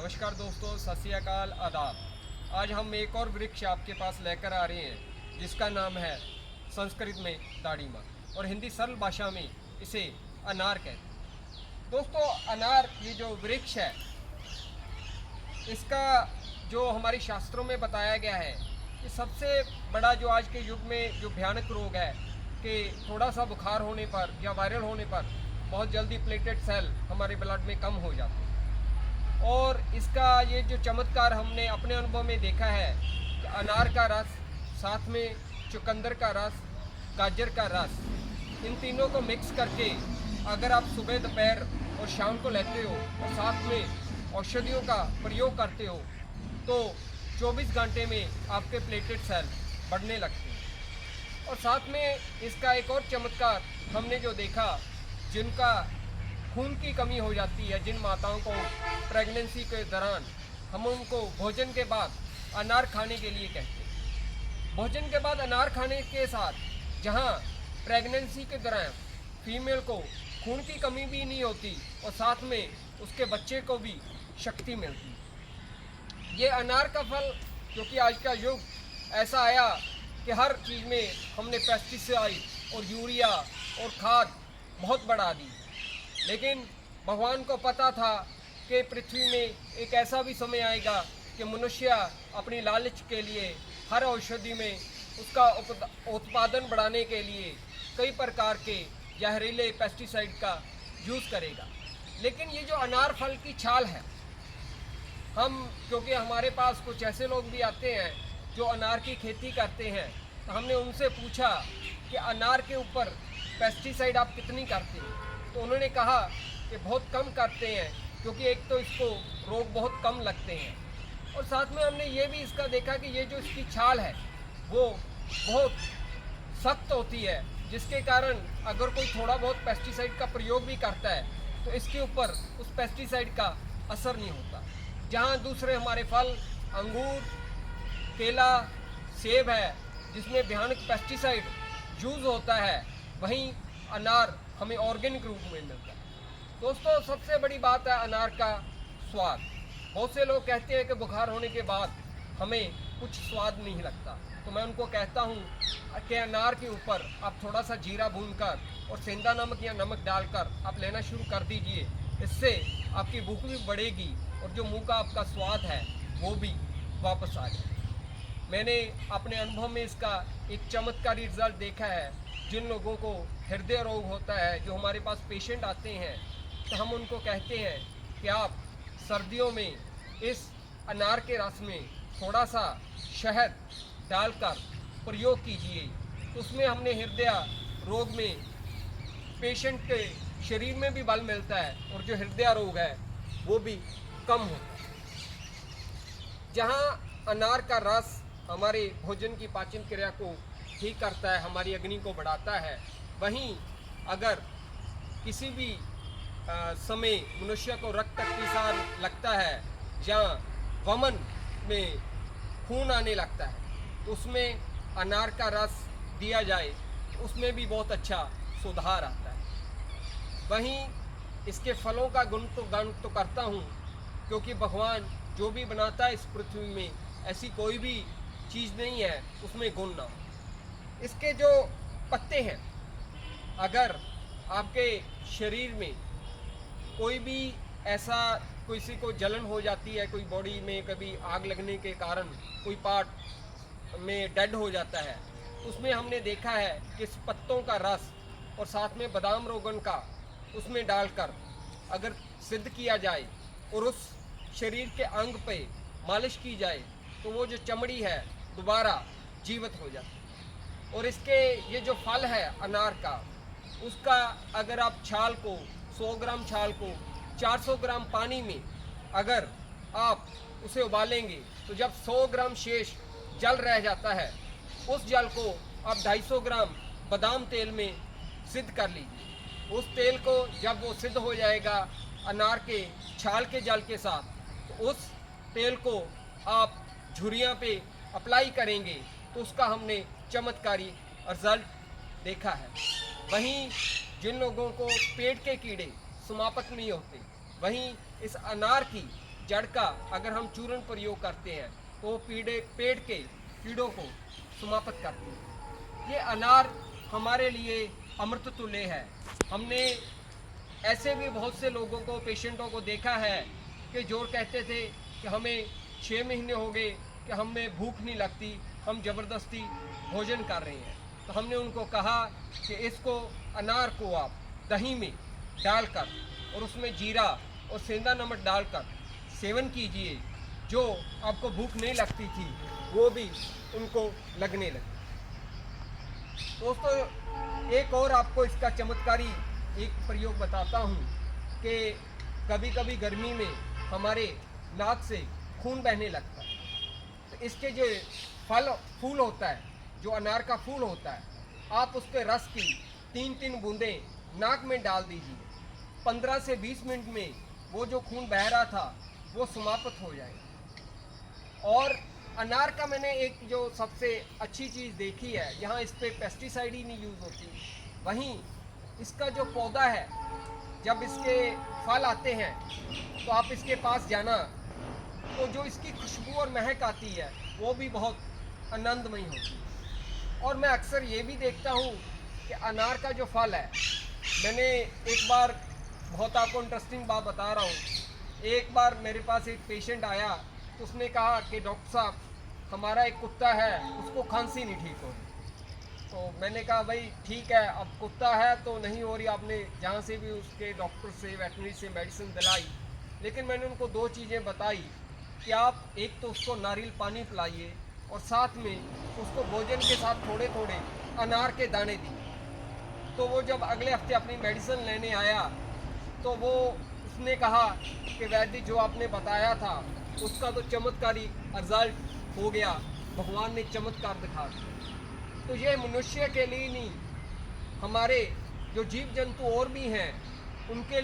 नमस्कार दोस्तों, सत श्री अकाल, आदाब। आज हम एक और वृक्ष आपके पास लेकर आ रहे हैं जिसका नाम है संस्कृत में दाड़ीमा और हिंदी सरल भाषा में इसे अनार कहते हैं। दोस्तों, अनार ये जो वृक्ष है इसका जो हमारे शास्त्रों में बताया गया है कि सबसे बड़ा जो आज के युग में जो भयानक रोग है कि थोड़ा सा बुखार होने पर या वायरल होने पर बहुत जल्दी प्लेटेड सेल हमारे ब्लड में कम हो जाते हैं। और इसका ये जो चमत्कार हमने अपने अनुभव में देखा है कि अनार का रस, साथ में चुकंदर का रस, गाजर का रस, इन तीनों को मिक्स करके अगर आप सुबह, दोपहर और शाम को लेते हो और साथ में औषधियों का प्रयोग करते हो तो 24 घंटे में आपके प्लेटेड सेल बढ़ने लगते हैं। और साथ में इसका एक और चमत्कार हमने जो देखा, जिनका खून की कमी हो जाती है, जिन माताओं को प्रेगनेंसी के दौरान, हम उनको भोजन के बाद अनार खाने के लिए कहते हैं। भोजन के बाद अनार खाने के साथ जहां प्रेगनेंसी के दौरान फीमेल को खून की कमी भी नहीं होती और साथ में उसके बच्चे को भी शक्ति मिलती। ये अनार का फल, क्योंकि आज का युग ऐसा आया कि हर चीज़ में हमने पेस्टिसाइड और यूरिया और खाद बहुत बढ़ा दी, लेकिन भगवान को पता था कि पृथ्वी में एक ऐसा भी समय आएगा कि मनुष्य अपनी लालच के लिए हर औषधि में उसका उत्पादन बढ़ाने के लिए कई प्रकार के जहरीले पेस्टिसाइड का यूज़ करेगा। लेकिन ये जो अनार फल की छाल है, क्योंकि हमारे पास कुछ ऐसे लोग भी आते हैं जो अनार की खेती करते हैं, तो हमने उनसे पूछा कि अनार के ऊपर पेस्टिसाइड आप कितनी करते हैं। तो उन्होंने कहा कि बहुत कम करते हैं, क्योंकि एक तो इसको रोग बहुत कम लगते हैं और साथ में हमने ये भी इसका देखा कि ये जो इसकी छाल है वो बहुत सख्त होती है, जिसके कारण अगर कोई थोड़ा बहुत पेस्टिसाइड का प्रयोग भी करता है तो इसके ऊपर उस पेस्टिसाइड का असर नहीं होता। जहाँ दूसरे हमारे फल, अंगूर, केला, सेब है जिसमें भयानक पेस्टिसाइड यूज़ होता है, वहीं अनार हमें ऑर्गेनिक रूप में मिलता है। दोस्तों, सबसे बड़ी बात है अनार का स्वाद। बहुत से लोग कहते हैं कि बुखार होने के बाद हमें कुछ स्वाद नहीं लगता, तो मैं उनको कहता हूँ कि अनार के ऊपर आप थोड़ा सा जीरा भूनकर और सेंधा नमक या नमक डालकर आप लेना शुरू कर दीजिए। इससे आपकी भूख भी बढ़ेगी और जो मुंह का आपका स्वाद है वो भी वापस आ जाए। मैंने अपने अनुभव में इसका एक चमत्कारी रिजल्ट देखा है। जिन लोगों को हृदय रोग होता है, जो हमारे पास पेशेंट आते हैं, तो हम उनको कहते हैं कि आप सर्दियों में इस अनार के रस में थोड़ा सा शहद डालकर प्रयोग कीजिए। तो उसमें हमने हृदय रोग में पेशेंट के शरीर में भी बल मिलता है और जो हृदय रोग है वो भी कम होता है। जहाँ अनार का रस हमारे भोजन की पाचन क्रिया को ठीक करता है, हमारी अग्नि को बढ़ाता है, वहीं अगर किसी भी समय मनुष्य को रक्त अतिसार लगता है या वमन में खून आने लगता है, तो उसमें अनार का रस दिया जाए तो उसमें भी बहुत अच्छा सुधार आता है। वहीं इसके फलों का गुण तो करता हूँ, क्योंकि भगवान जो भी बनाता है इस पृथ्वी में ऐसी कोई भी चीज़ नहीं है उसमें गुण ना हो। इसके जो पत्ते हैं, अगर आपके शरीर में कोई भी ऐसा किसी को जलन हो जाती है, कोई बॉडी में कभी आग लगने के कारण कोई पार्ट में डेड हो जाता है, उसमें हमने देखा है कि इस पत्तों का रस और साथ में बादाम रोगन का उसमें डालकर अगर सिद्ध किया जाए और उस शरीर के अंग पे मालिश की जाए तो वो जो चमड़ी है दोबारा जीवित हो जाती है। और इसके ये जो फल है अनार का, उसका अगर आप छाल को 100 ग्राम छाल को 400 ग्राम पानी में अगर आप उसे उबालेंगे तो जब 100 ग्राम शेष जल रह जाता है, उस जल को आप 250 ग्राम बादाम तेल में सिद्ध कर लीजिए। उस तेल को जब वो सिद्ध हो जाएगा अनार के छाल के जल के साथ, तो उस तेल को आप झुर्रियाँ पे अप्लाई करेंगे तो उसका हमने चमत्कारी रिजल्ट देखा है। वहीं जिन लोगों को पेट के कीड़े समाप्त नहीं होते, वहीं इस अनार की जड़ का अगर हम चूर्ण प्रयोग करते हैं तो वो पेड़ के कीड़ों को समाप्त करती है। ये अनार हमारे लिए अमृत तुल्य है। हमने ऐसे भी बहुत से लोगों को, पेशेंटों को देखा है कि जो कहते थे कि हमें 6 महीने हो गए कि हमें भूख नहीं लगती, हम ज़बरदस्ती भोजन कर रहे हैं। तो हमने उनको कहा कि इसको, अनार को आप दही में डालकर और उसमें जीरा और सेंधा नमक डालकर सेवन कीजिए। जो आपको भूख नहीं लगती थी वो भी उनको लगने लगी। दोस्तों, एक और आपको इसका चमत्कारी एक प्रयोग बताता हूँ कि कभी कभी गर्मी में हमारे नाक से खून बहने लगता है। तो इसके जो फूल होता है, जो अनार का फूल होता है, आप उसके रस की 3-3 बूंदें नाक में डाल दीजिए। 15 से 20 मिनट में वो जो खून बह रहा था वो समाप्त हो जाएगा। और अनार का मैंने एक जो सबसे अच्छी चीज़ देखी है, यहाँ इस पर पेस्टिसाइड ही नहीं यूज़ होती। वहीं इसका जो पौधा है, जब इसके फल आते हैं तो आप इसके पास जाना तो जो इसकी खुशबू और महक आती है वो भी बहुत आनंदमयी होती है। और मैं अक्सर ये भी देखता हूँ कि अनार का जो फल है, मैंने एक बार, बहुत आपको इंटरेस्टिंग बात बता रहा हूँ, एक बार मेरे पास एक पेशेंट आया तो उसने कहा कि डॉक्टर साहब, हमारा एक कुत्ता है, उसको खांसी नहीं ठीक हो रही। तो मैंने कहा भाई ठीक है, अब कुत्ता है तो नहीं हो रही, आपने जहाँ से भी उसके डॉक्टर से, वेटनरी से मेडिसिन दिलाई, लेकिन मैंने उनको 2 चीज़ें बताई कि आप एक तो उसको नारियल पानी पिलाइए और साथ में उसको भोजन के साथ थोड़े थोड़े अनार के दाने दिए। तो वो जब अगले हफ्ते अपनी मेडिसिन लेने आया तो वो उसने कहा कि वैद्य जो आपने बताया था उसका तो चमत्कारी रिजल्ट हो गया, भगवान ने चमत्कार दिखा दिया। तो ये मनुष्य के लिए नहीं, हमारे जो जीव जंतु और भी हैं उनके लिए